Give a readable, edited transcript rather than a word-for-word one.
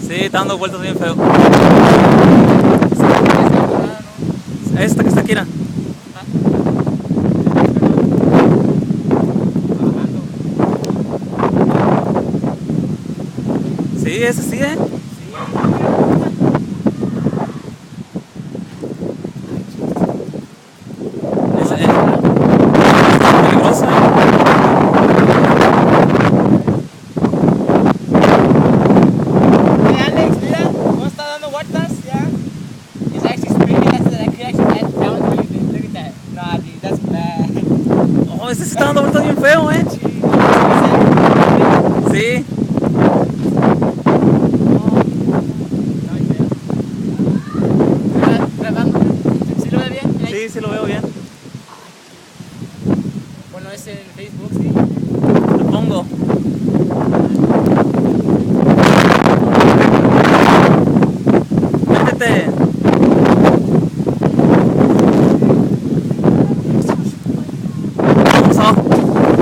Sí, está dando vueltas bien feo. Esta que está aquí, mira. Sí, ese sí, Ese, está peligroso, Hey Alex, mira, cómo está dando vueltas, yeah. It's actually spinning. That could actually add down to you. Look at that. Nah, dude, that's bad. Oh, ese sí está dando vueltas bien feo, Sí. Grabando. ¿Sí lo ve bien? Sí, sí lo veo bien. Bueno, es en Facebook, sí. Lo pongo. Métete.